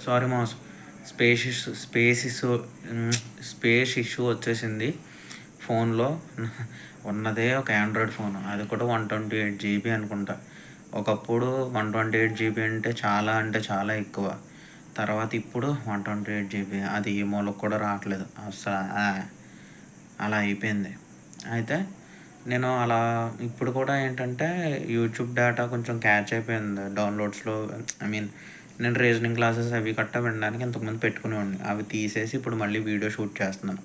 Sorry mass. Space issue వచ్చేసింది ఫోన్లో. ఉన్నదే ఒక ఆండ్రాయిడ్ ఫోన్, అది కూడా 128 GB అనుకుంటా. ఒకప్పుడు 128 GB అంటే చాలా ఎక్కువ. తర్వాత ఇప్పుడు 128 GB, అది ఈ మూలకు కూడా రావట్లేదు అసలు. అలా అయిపోయింది. అయితే నేను అలా ఇప్పుడు కూడా ఏంటంటే యూట్యూబ్ డేటా కొంచెం క్యాచ్ అయిపోయింది డౌన్లోడ్స్లో. నేను రీజనింగ్ క్లాసెస్ అవి కట్టా వినడానికి ఇంతకుముందు పెట్టుకునేవాడిని. అవి తీసేసి ఇప్పుడు మళ్ళీ వీడియో షూట్ చేస్తున్నాను.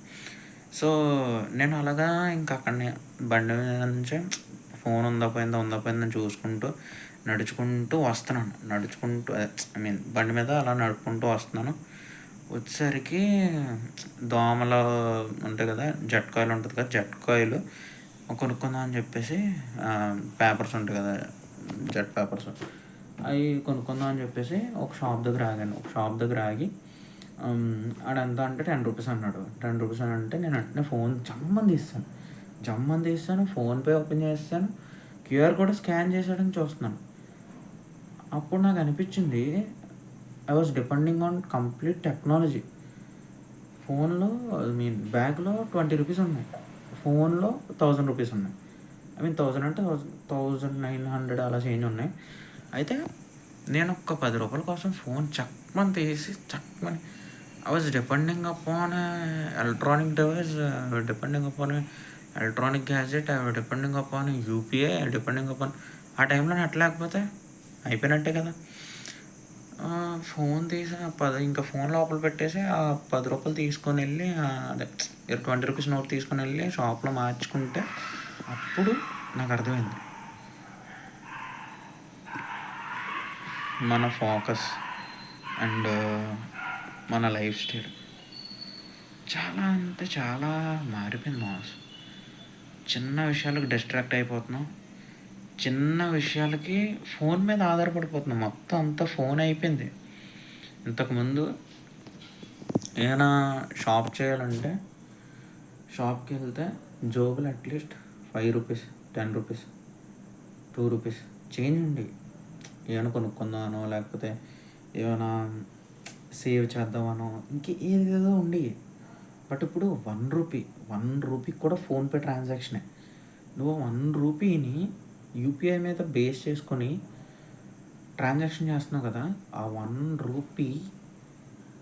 సో నేను అలాగా ఇంకా అక్కడనే బండి మీద నుంచి ఫోన్ ఉందా పోయిందని చూసుకుంటూ నడుచుకుంటూ వస్తున్నాను. బండి మీద అలా నడుపుకుంటూ వస్తున్నాను. వచ్చేసరికి దోమలు ఉంటాయి కదా, జట్కాయలు ఉంటుంది కదా, జట్కాయలు కొనుక్కుందాం అని చెప్పేసి పేపర్స్ ఉంటాయి కదా, జెట్ పేపర్స్, అవి కొనుక్కుందాం అని చెప్పేసి ఒక షాప్ దగ్గర ఆగి ఆడెంత అంటే 10 రూపీస్ అన్నాడు. 10 రూపీస్ అని అంటే నేను వెంటనే ఫోన్ జమ్మని తీస్తాను, ఫోన్పే ఓపెన్ చేస్తాను, క్యూఆర్ కోడ్ స్కాన్ చేసాడని చూస్తున్నాను. అప్పుడు నాకు అనిపించింది, I was depending on complete technology. ఫోన్లో బ్యాగ్లో 20 రూపీస్ ఉన్నాయి, ఫోన్లో 1000 రూపీస్ ఉన్నాయి. 1000 అంటే 1900 అలా చేంజ్ ఉన్నాయి. అయితే నేను ఒక 10 రూపాయల కోసం ఫోన్ చక్మని తీసి I was depending upon electronic device, depending upon electronic gadget, depending upon UPI, depending upon. ఆ టైంలో నెట్ లేకపోతే అయిపోయినట్టే కదా. ఫోన్ తీసి ఇంకా ఫోన్ లోపల పెట్టేసి ఆ 10 రూపాయలు తీసుకొని వెళ్ళి, అదే 20 రూపీస్ నోట్ తీసుకొని వెళ్ళి షాప్లో మార్చుకుంటే అప్పుడు నాకు అర్థమైంది మన ఫోకస్ అండ్ మన లైఫ్ స్టైల్ చాలా అంటే చాలా మారిపోయింది మాస్. చిన్న విషయాలకు డిస్ట్రాక్ట్ అయిపోతున్నాం, చిన్న విషయాలకి ఫోన్ మీద ఆధారపడిపోతున్నాం. మొత్తం అంతా ఫోన్ అయిపోయింది. ఇంతకుముందు ఏమైనా షాప్ చేయాలంటే షాప్కి వెళ్తే జోబులు at least 5 rupees, 10 rupees, 2 rupees change ఉండి ఏమైనా కొనుక్కుందామనో, లేకపోతే ఏమైనా సేవ్ చేద్దామనో, ఏదేదో ఉండి. బట్ ఇప్పుడు 1 రూపీకి కూడా ఫోన్పే ట్రాన్సాక్షనే. నువ్వు 1 రూపీని యూపీఐ మీద బేస్ చేసుకొని ట్రాన్సాక్షన్ చేస్తున్నావు కదా, ఆ 1 రూపీ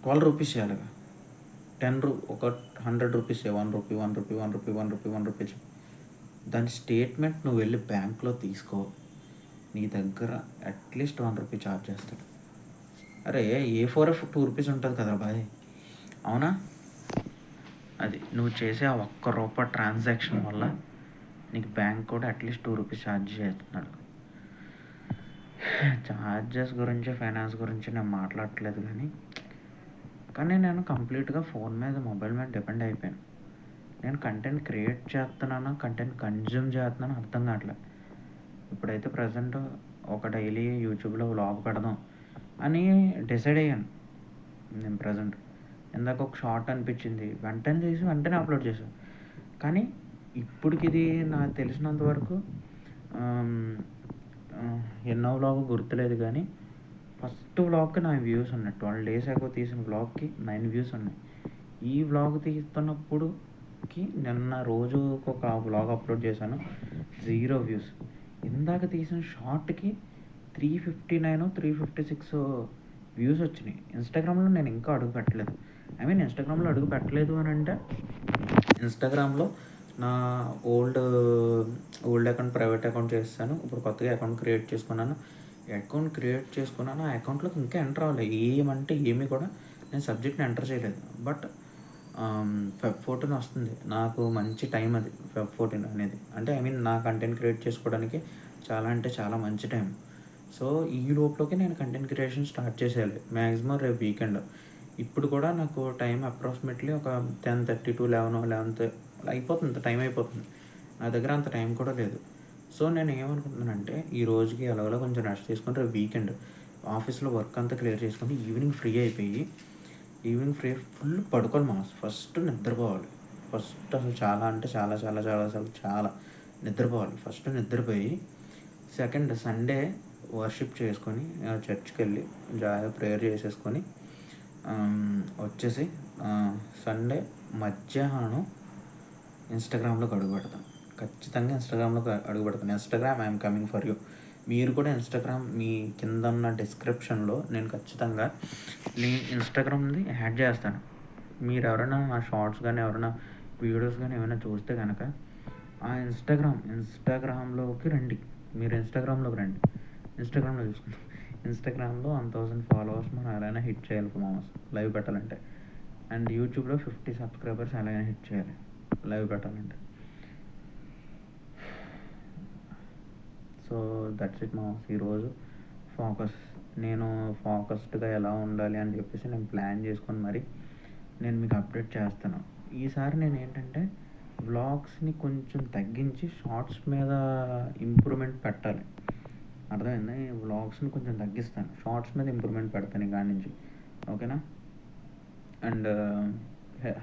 12 రూపీస్ చేయాలి. ఒక 100 రూపీస్, 1 రూపీ. దాని స్టేట్మెంట్ నువ్వు వెళ్ళి బ్యాంక్లో తీసుకో, నీ దగ్గర అట్లీస్ట్ 1 రూపీ ఛార్జ్ చేస్తాడు. అరే A4 2 రూపీస్ ఉంటుంది కదా బాయ్, అవునా? అది నువ్వు చేసే ఆ 1 రూపాయి ట్రాన్సాక్షన్ వల్ల నీకు బ్యాంక్ కూడా అట్లీస్ట్ 2 రూపీస్ ఛార్జ్ చేస్తున్నాడు. ఛార్జెస్ గురించి, ఫైనాన్స్ గురించి నేను మాట్లాడట్లేదు, కానీ నేను కంప్లీట్గా మొబైల్ మీద డిపెండ్ అయిపోయాను. నేను కంటెంట్ క్రియేట్ చేస్తున్నాను, కంటెంట్ కన్జ్యూమ్ చేస్తున్నాను అర్థం కావట్లేదు. ఇప్పుడైతే ప్రజెంట్ ఒక డైలీ యూట్యూబ్లో వ్లాగ్ పెడదాం అని డిసైడ్ అయ్యాను నేను ప్రజెంట్. ఇందాక ఒక షార్ట్ అనిపించింది, వెంటనే అప్లోడ్ చేశాను. కానీ ఇప్పటికి ఇది నాకు తెలిసినంత వరకు ఎన్నో వ్లాగ్ గుర్తులేదు, కానీ ఫస్ట్ వ్లాగ్కి 9 వ్యూస్ ఉన్నాయి. 12 days ago తీసిన వ్లాగ్కి 9 వ్యూస్ ఉన్నాయి. ఈ వ్లాగ్ తీస్తున్నప్పుడుకి నిన్న రోజు ఒక వ్లాగ్ అప్లోడ్ చేశాను, 0 వ్యూస్. ఇందాక తీసిన షార్ట్కి 359, 356 వ్యూస్ వచ్చినాయి. ఇన్స్టాగ్రామ్లో నేను ఇంకా అడుగు పెట్టలేదు. ఇన్స్టాగ్రామ్లో అడుగు పెట్టలేదు అని అంటే, ఇన్స్టాగ్రామ్లో నా ఓల్డ్ అకౌంట్ ప్రైవేట్ అకౌంట్ చేస్తాను. ఇప్పుడు కొత్తగా అకౌంట్ క్రియేట్ చేసుకున్నాను. ఆ అకౌంట్లోకి ఇంకా ఎంటర్ అవ్వలేదు. ఏమీ కూడా నేను సబ్జెక్ట్ని ఎంటర్ చేయలేదు. బట్ Feb 14 వస్తుంది, నాకు మంచి టైం అది. Feb 14 అనేది అంటే నా కంటెంట్ క్రియేట్ చేసుకోవడానికి చాలా అంటే చాలా మంచి టైం. సో ఈ లోపలికి నేను కంటెంట్ క్రియేషన్ స్టార్ట్ చేసేయాలి మ్యాక్సిమం రేపు వీకెండ్. ఇప్పుడు కూడా నాకు టైం అప్రాక్సిమేట్లీ ఒక 10:30 to 11 అయిపోతుంది, టైం అయిపోతుంది. నా దగ్గర అంత టైం కూడా లేదు. సో నేను ఏమనుకుంటున్నానంటే, ఈ రోజుకి ఎలాగోలా కొంచెం రెస్ట్ తీసుకొని రేపు వీకెండ్ ఆఫీస్లో వర్క్ అంతా క్లియర్ చేసుకొని ఈవినింగ్ ఫుల్ పడుకోవాలి మాస్. ఫస్ట్ నిద్రపోవాలి. అసలు చాలా అంటే చాలా నిద్రపోవాలి. ఫస్ట్ నిద్రపోయి సెకండ్ సండే వర్షిప్ చేసుకొని చర్చ్కి వెళ్ళి జాయిగా ప్రేయర్ చేసేసుకొని వచ్చేసి సండే మధ్యాహ్నం ఇన్స్టాగ్రామ్లోకి అడుగు పెడతాను. ఖచ్చితంగా ఇన్స్టాగ్రామ్లోకి అడుగు పెడతాను. Instagram I'm coming for you. మీరు కూడా ఇన్స్టాగ్రామ్ మీ కింద ఉన్న డిస్క్రిప్షన్లో నేను ఖచ్చితంగా ఇన్స్టాగ్రామ్ది యాడ్ చేస్తాను. మీరు ఎవరైనా నా షార్ట్స్ కానీ ఎవరైనా వీడియోస్ కానీ ఏమైనా చూస్తే కనుక ఆ ఇన్స్టాగ్రామ్లోకి రండి. మీరు ఇన్స్టాగ్రామ్లోకి రండి. ఇన్స్టాగ్రామ్లో చూసుకుంటాం. ఇన్స్టాగ్రామ్లో 1000 ఫాలోవర్స్ మనం ఎలాగైనా హిట్ చేయాలి మామూస్ లైవ్ పెట్టాలంటే. అండ్ యూట్యూబ్లో 50 సబ్స్క్రైబర్స్ ఎలాగైనా హిట్ చేయాలి లైవ్ పెట్టాలంటే. సో దట్స్ ఇట్ మామూస్. ఈరోజు నేను ఫోకస్డ్గా ఎలా ఉండాలి అని చెప్పేసి నేను ప్లాన్ చేసుకొని మరి నేను మీకు అప్డేట్ చేస్తాను. ఈసారి నేను ఏంటంటే వ్లాగ్స్ని కొంచెం తగ్గించి షార్ట్స్ మీద ఇంప్రూవ్మెంట్ పెట్టాలి. అర్థమైందా? వ్లాగ్స్ని కొంచెం తగ్గిస్తాను, షార్ట్స్ మీద ఇంప్రూవ్మెంట్ పెడతాను ఈ కాడి నుంచి. ఓకేనా? అండ్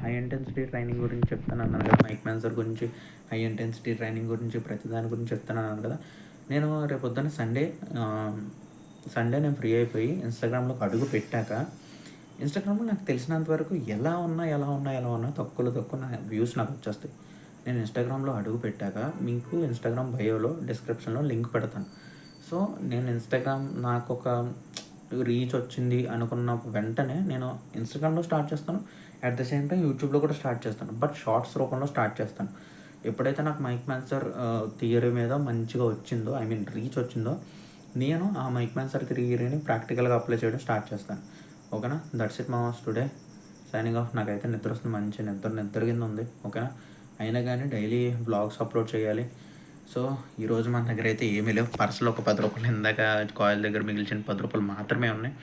హై ఇంటెన్సిటీ ట్రైనింగ్ గురించి చెప్తాను అన్నాను కదా, మైక్ మ్యాన్సర్ గురించి, హై ఇంటెన్సిటీ ట్రైనింగ్ గురించి, ప్రతి దాని గురించి చెప్తాను అన్నాను కదా. నేను రేపొద్దున సండే నేను ఫ్రీ అయిపోయి ఇన్స్టాగ్రామ్లోకి అడుగు పెట్టాక, ఇన్స్టాగ్రామ్లో నాకు తెలిసినంత వరకు ఎలా ఉన్నా తక్కువ నా వ్యూస్ నాకు వచ్చేస్తాయి. నేను ఇన్స్టాగ్రామ్లో అడుగు పెట్టాక మీకు ఇన్స్టాగ్రామ్ బయోలో డిస్క్రిప్షన్లో లింక్ పెడతాను. సో నేను ఇన్స్టాగ్రామ్ నాకు ఒక రీచ్ వచ్చింది అనుకున్న వెంటనే నేను ఇన్స్టాగ్రామ్లో స్టార్ట్ చేస్తాను. అట్ ద సేమ్ టైం యూట్యూబ్లో కూడా స్టార్ట్ చేస్తాను. బట్ షార్ట్స్ రూపంలో స్టార్ట్ చేస్తాను. ఎప్పుడైతే నాకు మైక్ మ్యాన్సర్ థియరీ మీద మంచిగా వచ్చిందో, రీచ్ వచ్చిందో, నేను ఆ మైక్ మ్యాన్సర్ థియరీని ప్రాక్టికల్గా అప్లై చేయడం స్టార్ట్ చేస్తాను. ఓకేనా? దట్స్ ఇట్ మామస్ టుడే. Signing off. నాకైతే నిద్ర వస్తుంది, మంచి నిద్ర కింద ఉంది. ఓకేనా? అయినా కానీ డైలీ వ్లాగ్స్ అప్లోడ్ చేయాలి. సో ఈరోజు మన దగ్గర అయితే ఏమీ లేవు. పర్సులో ఒక 10 రూపాయలు, ఇందాక కాయిల్ దగ్గర మిగిల్చిన 10 రూపాయలు మాత్రమే ఉన్నాయి.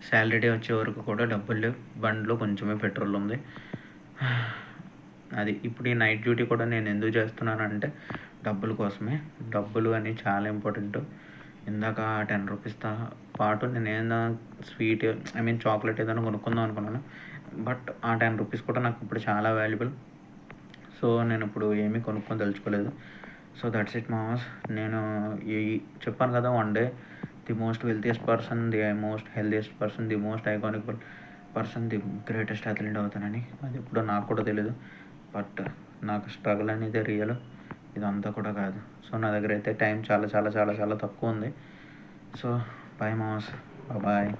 శాలరీ వచ్చే వరకు కూడా డబ్బులు లేవు. బండిలో కొంచెమే పెట్రోల్ ఉంది. అది ఇప్పుడు ఈ నైట్ డ్యూటీ కూడా నేను ఎందుకు చేస్తున్నానంటే డబ్బుల కోసమే. డబ్బులు అని చాలా ఇంపార్టెంట్. ఇందాక 10 రూపీస్తో పాటు నేను ఏదైనా స్వీట్ చాక్లెట్ ఏదైనా కొనుక్కుందాం అనుకున్నాను. బట్ ఆ 10 రూపీస్ కూడా నాకు ఇప్పుడు చాలా వాల్యుబుల్. సో నేను ఇప్పుడు ఏమీ కొనుక్కొని తెలుసుకోలేదు. సో దట్స్ ఇట్ మామస్. నేను చెప్పాను కదా, one day the most wealthiest person, the most healthiest person, the most iconic person, the greatest athlete అవుతానని. అది ఎప్పుడో నాకు కూడా తెలీదు. బట్ నాకు స్ట్రగుల్ అనేది రియల్, ఇదంతా కూడా కాదు. సో నా దగ్గర అయితే టైం చాలా చాలా చాలా చాలా తక్కువ ఉంది. సో బాయ్ మామస్, బాయ్.